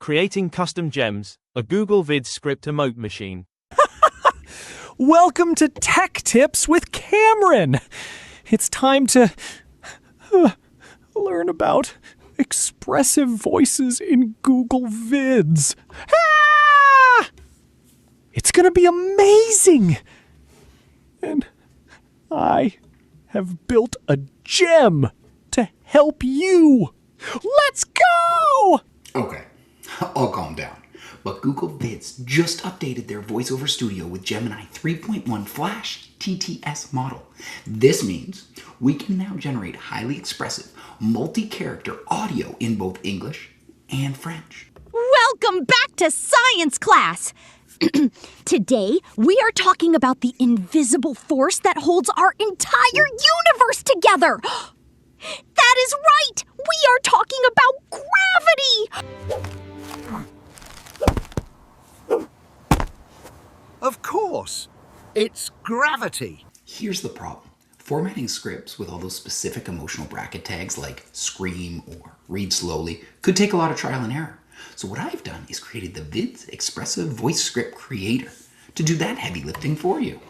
Creating Custom Gems, a Google Vids script emote machine. Welcome to Tech Tips with Cameron. It's time to learn about expressive voices in Google Vids. Ah! It's going to be amazing. And I have built a gem to help you. Let's go! Okay, I'll calm down. But Google Vids just updated their VoiceOver Studio with Gemini 3.1 Flash TTS model. This means we can now generate highly expressive, multi-character audio in both English and French. Welcome back to science class! Today, we are talking about the invisible force that holds our entire universe together. That is right! We are talking about gravity! Of course, it's gravity. Here's the problem. Formatting scripts with all those specific emotional bracket tags like scream or read slowly could take a lot of trial and error. So what I've done is created the Vids Expressive Voice Script Creator to do that heavy lifting for you.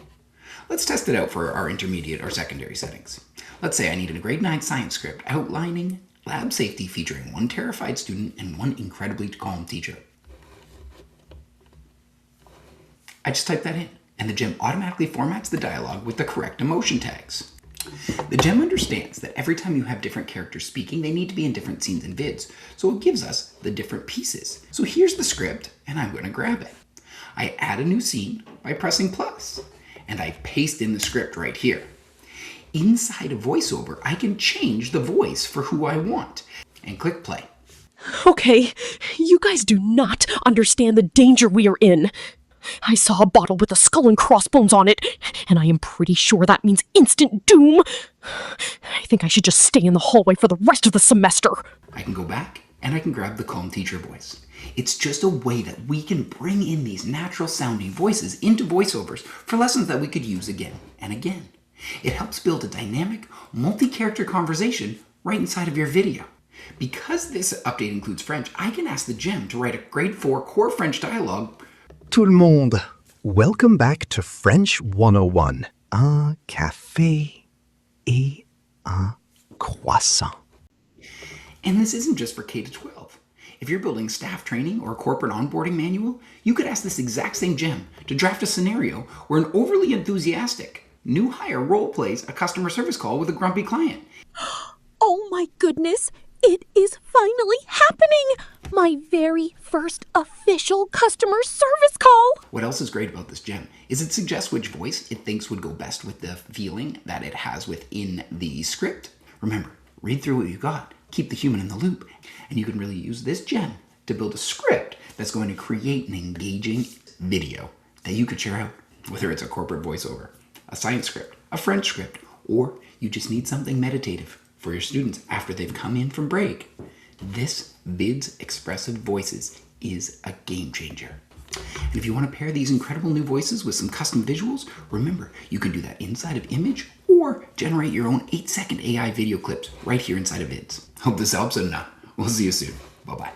Let's test it out for our intermediate or secondary settings. Let's say I needed a grade 9 science script outlining lab safety featuring one terrified student and one incredibly calm teacher. I just type that in, and the gem automatically formats the dialogue with the correct emotion tags. The gem understands that every time you have different characters speaking, they need to be in different scenes and vids, so it gives us the different pieces. So here's the script, and I'm going to grab it. I add a new scene by pressing plus, and I paste in the script right here. Inside of VoiceOver, I can change the voice for who I want, and click play. Okay, you guys do not understand the danger we are in. I saw a bottle with a skull and crossbones on it, and I am pretty sure that means instant doom. I think I should just stay in the hallway for the rest of the semester. I can go back, and I can grab the calm teacher voice. It's just a way that we can bring in these natural-sounding voices into voiceovers for lessons that we could use again and again. It helps build a dynamic, multi-character conversation right inside of your video. Because this update includes French, I can ask the gem to write a grade 4 core French dialogue. Tout le monde, welcome back to French 101. Un café et un croissant. And this isn't just for K-12. If you're building staff training or a corporate onboarding manual, you could ask this exact same gem to draft a scenario where an overly enthusiastic new hire role plays a customer service call with a grumpy client. Oh my goodness, it is finally happening! My very first official customer service call! What else is great about this gem is it suggests which voice it thinks would go best with the feeling that it has within the script. Remember, read through what you got, keep the human in the loop, and you can really use this gem to build a script that's going to create an engaging video that you could share out, whether it's a corporate voiceover, a science script, a French script, or you just need something meditative for your students after they've come in from break. This Vids Expressive Voices is a game changer. And if you want to pair these incredible new voices with some custom visuals, remember, you can do that inside of Image or generate your own 8-second AI video clips right here inside of Vids. Hope this helps, and we'll see you soon. Bye-bye.